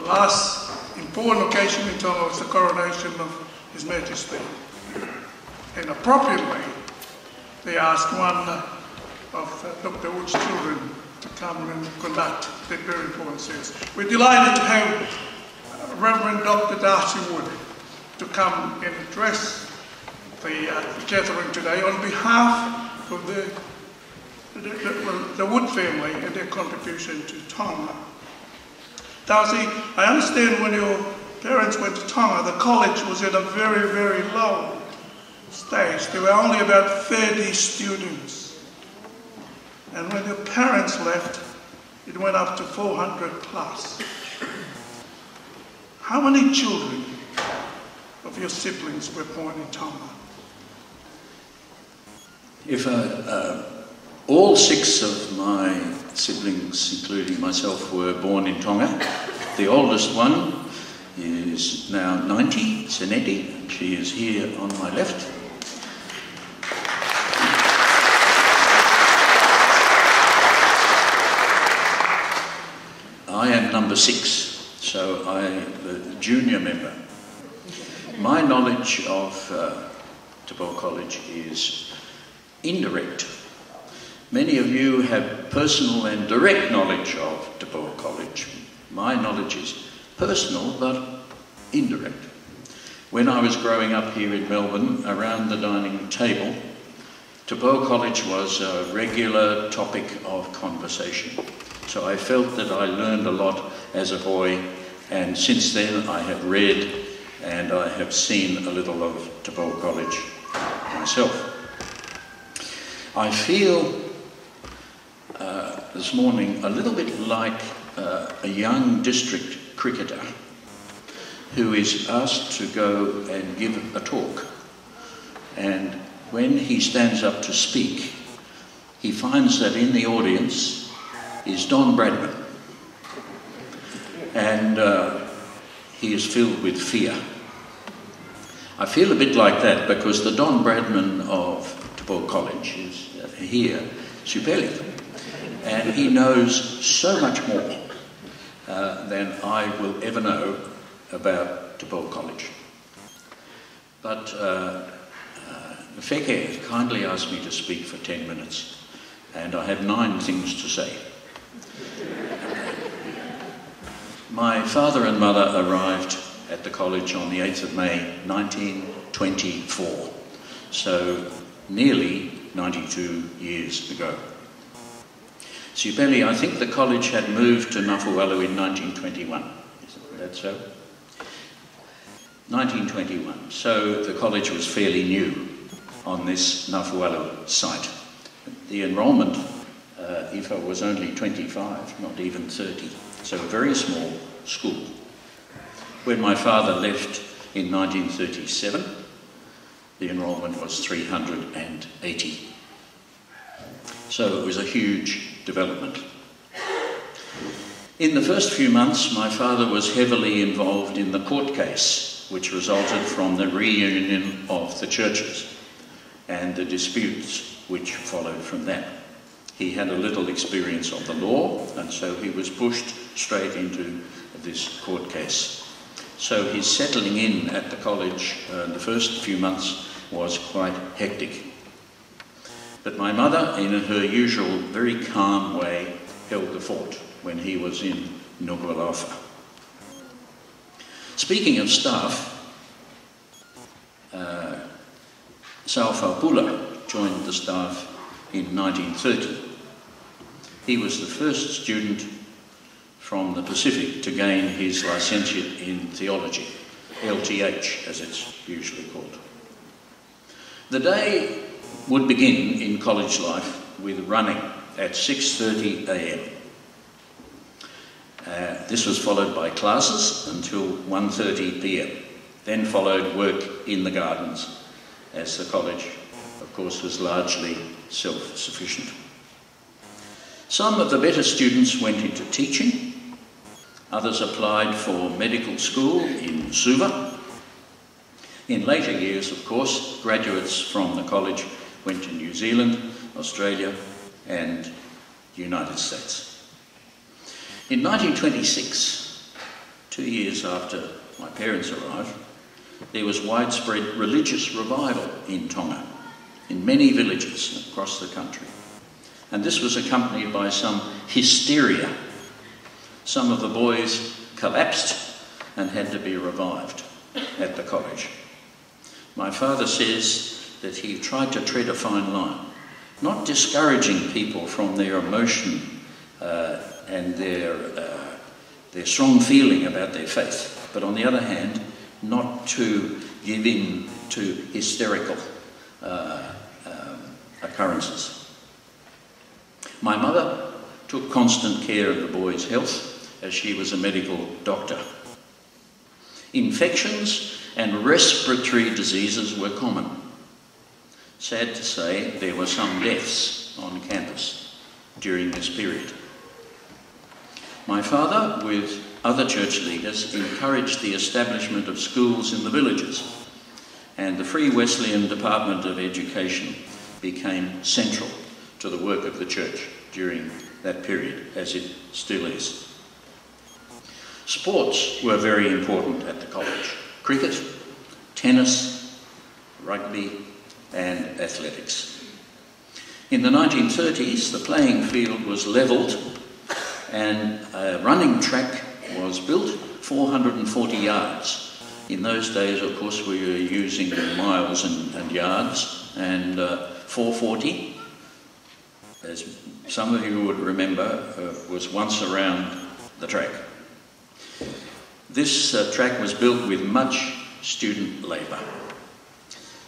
last important occasion in Tonga was the coronation of His Majesty. And appropriately, they asked one of Dr. Wood's children to come and conduct that very important service. We're delighted to have Reverend Dr. Darcy Wood to come and address the gathering today on behalf of the Wood family and their contribution to Tonga. Darcy, I understand when your parents went to Tonga, the college was at a very, very low stage. There were only about 30 students. And when your parents left, it went up to 400 plus. How many children of your siblings were born in Tonga? If all 6 of my siblings, including myself, were born in Tonga. The oldest one is now 90, Zanetti, and she is here on my left. I am number 6, so I'm the junior member. My knowledge of Tupou College is indirect. Many of you have personal and direct knowledge of Tupou College. My knowledge is personal but indirect. When I was growing up here in Melbourne, around the dining table, Tupou College was a regular topic of conversation. So I felt that I learned a lot as a boy, and since then I have read and I have seen a little of Tupou College myself. I feel this morning a little bit like a young district cricketer who is asked to go and give a talk, and when he stands up to speak, he finds that in the audience is Don Bradman, and he is filled with fear. I feel a bit like that because the Don Bradman of Tupou College is here, Supeli, and he knows so much more than I will ever know about Tupou College. But Feke kindly asked me to speak for 10 minutes, and I have 9 things to say. My father and mother arrived at the college on the 8th of May 1924, so nearly 92 years ago. Supeli, I think the college had moved to Nafualu in 1921. Is that so? 1921. So the college was fairly new on this Nafualu site. The enrolment, IFA, was only 25, not even 30. So a very small school. When my father left in 1937, the enrolment was 380. So it was a huge development. In the first few months, my father was heavily involved in the court case, which resulted from the reunion of the churches and the disputes which followed from that. He had a little experience of the law, and so he was pushed straight into this court case. So his settling in at the college the first few months was quite hectic. But my mother, in her usual very calm way, held the fort when he was in Nuku'alofa. Speaking of staff, Saufapula joined the staff in 1930. He was the first student from the Pacific to gain his licentiate in theology, LTH as it's usually called. The day would begin in college life with running at 6:30 a.m. This was followed by classes until 1:30 p.m. Then followed work in the gardens, as the college, of course, was largely self-sufficient. Some of the better students went into teaching. Others applied for medical school in Suva. In later years, of course, graduates from the college went to New Zealand, Australia, and the United States. In 1926, 2 years after my parents arrived, there was widespread religious revival in Tonga, in many villages across the country. And this was accompanied by some hysteria. Some of the boys collapsed and had to be revived at the college. My father says that he tried to tread a fine line, not discouraging people from their emotion and their strong feeling about their faith, but on the other hand, not to give in to hysterical occurrences. My mother took constant care of the boys' health as she was a medical doctor. Infections and respiratory diseases were common. Sad to say, there were some deaths on campus during this period. My father, with other church leaders, encouraged the establishment of schools in the villages, and the Free Wesleyan Department of Education became central to the work of the church during that period, as it still is. Sports were very important at the college: cricket, tennis, rugby, and athletics. In the 1930s, the playing field was levelled and a running track was built 440 yards. In those days, of course, we were using miles and yards, and 440, as some of you would remember, was once around the track. This track was built with much student labour,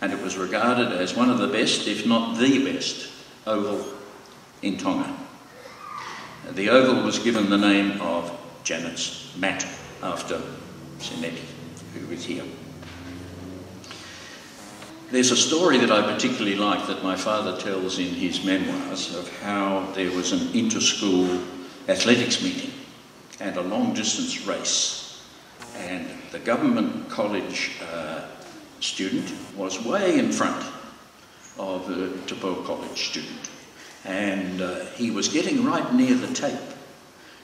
and it was regarded as one of the best, if not the best, oval in Tonga. The oval was given the name of Janet's Mat, after Sinetti, who is here. There's a story that I particularly like that my father tells in his memoirs of how there was an inter-school athletics meeting and a long-distance race, and the government college student was way in front of the Tupou college student, and he was getting right near the tape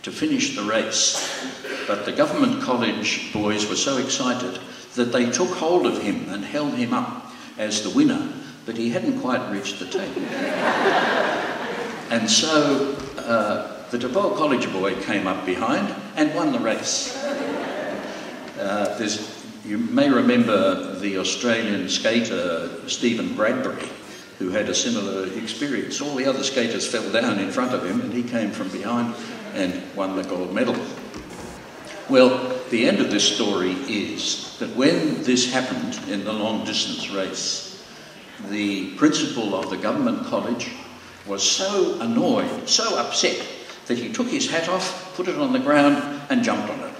to finish the race, but the government college boys were so excited that they took hold of him and held him up as the winner, but he hadn't quite reached the tape. And so the Tupou college boy came up behind and won the race. You may remember the Australian skater Stephen Bradbury, who had a similar experience. All the other skaters fell down in front of him and he came from behind and won the gold medal. Well, the end of this story is that when this happened in the long distance race, the principal of the government college was so annoyed, so upset, that he took his hat off, put it on the ground and jumped on it.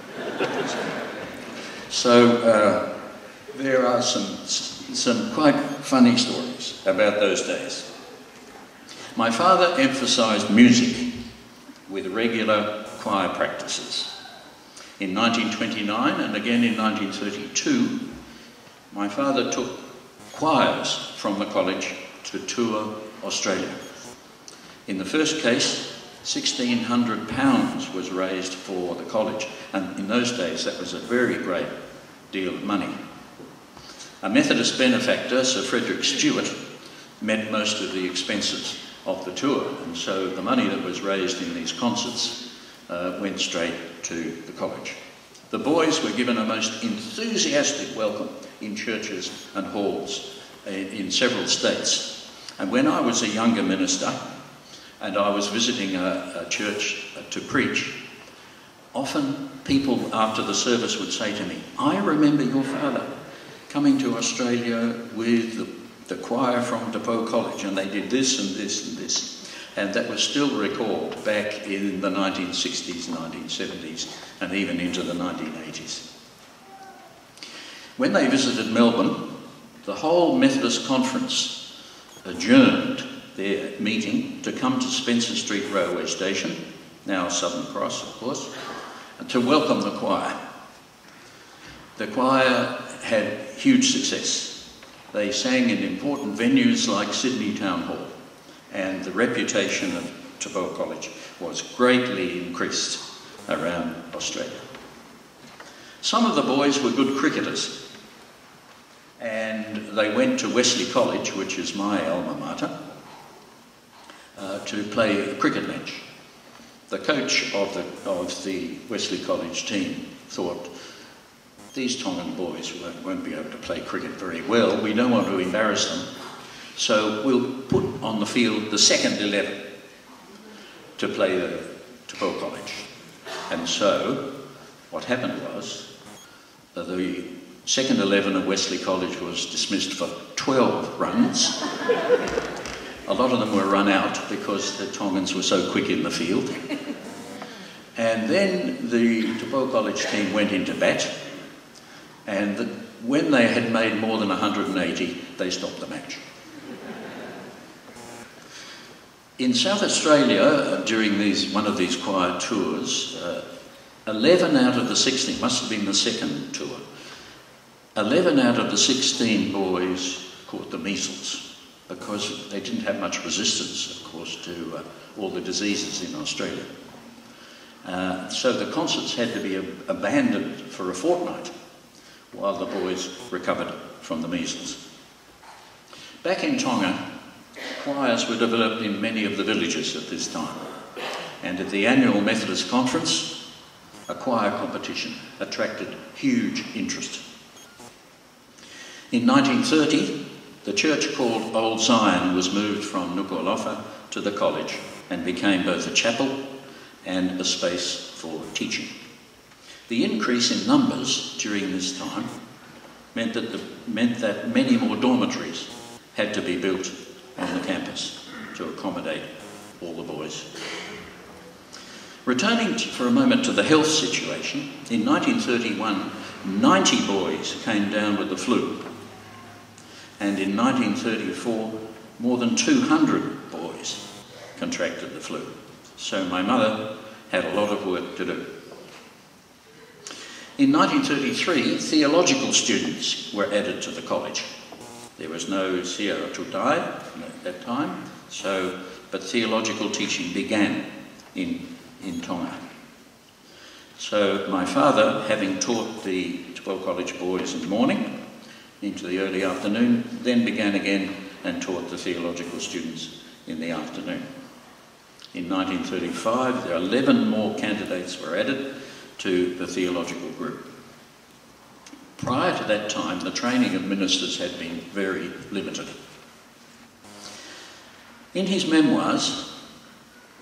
So there are some quite funny stories about those days. My father emphasised music with regular choir practices. In 1929 and again in 1932, my father took choirs from the college to tour Australia. In the first case, £1,600 was raised for the college, and in those days that was a very great deal of money. A Methodist benefactor, Sir Frederick Stewart, met most of the expenses of the tour, and so the money that was raised in these concerts went straight to the college. The boys were given a most enthusiastic welcome in churches and halls in several states. And when I was a younger minister and I was visiting a church to preach, often people after the service would say to me, "I remember your father coming to Australia with the choir from Tupou College, and they did this and this and this." And that was still recalled back in the 1960s, 1970s, and even into the 1980s. When they visited Melbourne, the whole Methodist Conference adjourned their meeting to come to Spencer Street Railway Station, now Southern Cross, of course, to welcome the choir. The choir had huge success. They sang in important venues like Sydney Town Hall, and the reputation of Tupou College was greatly increased around Australia. Some of the boys were good cricketers, and they went to Wesley College, which is my alma mater, to play a cricket match. The coach of the Wesley College team thought, these Tongan boys won't be able to play cricket very well, we don't want to embarrass them, so we'll put on the field the second 11 to play the Tupou College. And so what happened was the second 11 at Wesley College was dismissed for 12 runs. A lot of them were run out because the Tongans were so quick in the field. And then the Tupou College team went into bat, and when they had made more than 180, they stopped the match. In South Australia, during one of these choir tours, 11 out of the 16, must have been the second tour, 11 out of the 16 boys caught the measles because they didn't have much resistance, of course, to all the diseases in Australia. So the concerts had to be abandoned for a fortnight while the boys recovered from the measles. Back in Tonga, choirs were developed in many of the villages at this time, and at the annual Methodist Conference, a choir competition attracted huge interest. In 1930, the church called Old Zion was moved from Nuku'alofa to the college and became both a chapel and a space for teaching. The increase in numbers during this time meant that many more dormitories had to be built on the campus to accommodate all the boys. Returning for a moment to the health situation, in 1931, 90 boys came down with the flu, and in 1934, more than 200 boys contracted the flu. So my mother had a lot of work to do. In 1933, theological students were added to the college. There was no Sierra Tudai at that time, but theological teaching began in Tonga. So my father, having taught the Tupou College boys in the morning into the early afternoon, then began again and taught the theological students in the afternoon. In 1935, 11 more candidates were added to the theological group. Prior to that time, the training of ministers had been very limited. In his memoirs,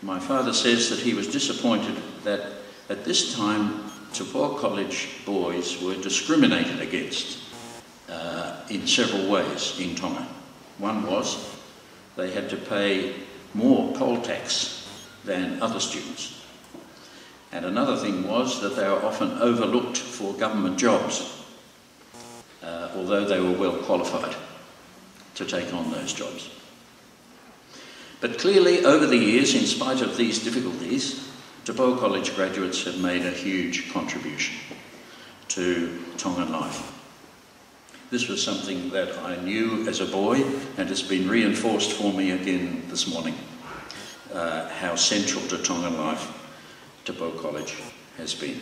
my father says that he was disappointed that at this time Tupou College boys were discriminated against in several ways in Tonga. One was they had to pay more poll tax than other students. And another thing was that they were often overlooked for government jobs, although they were well qualified to take on those jobs. But clearly, over the years, in spite of these difficulties, Tupou College graduates have made a huge contribution to Tongan life. This was something that I knew as a boy, and it's been reinforced for me again this morning, how central to Tongan life Tupou College has been.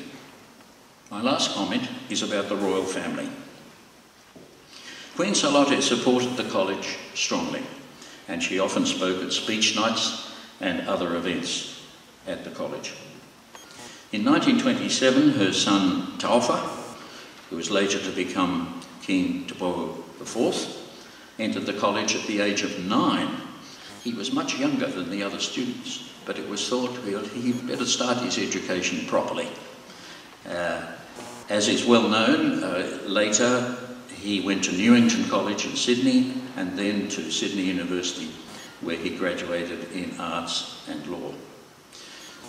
My last comment is about the royal family. Queen Charlotte supported the college strongly, and she often spoke at speech nights and other events at the college. In 1927, her son Taufa, who was later to become King Tupou IV, entered the college at the age of 9. He was much younger than the other students, but it was thought he'd better start his education properly. As is well known, later he went to Newington College in Sydney and then to Sydney University, where he graduated in arts and law.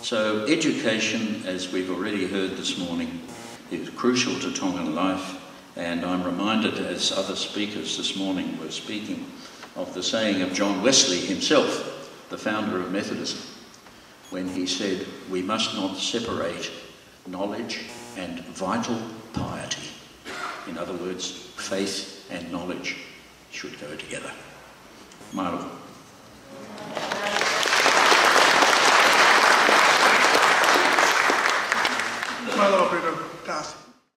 So education, as we've already heard this morning, is crucial to Tongan life, and I'm reminded, as other speakers this morning were speaking, of the saying of John Wesley himself, the founder of Methodism, when he said, "We must not separate knowledge and vital piety." In other words, faith and knowledge should go together. Maru. Malo, Peter.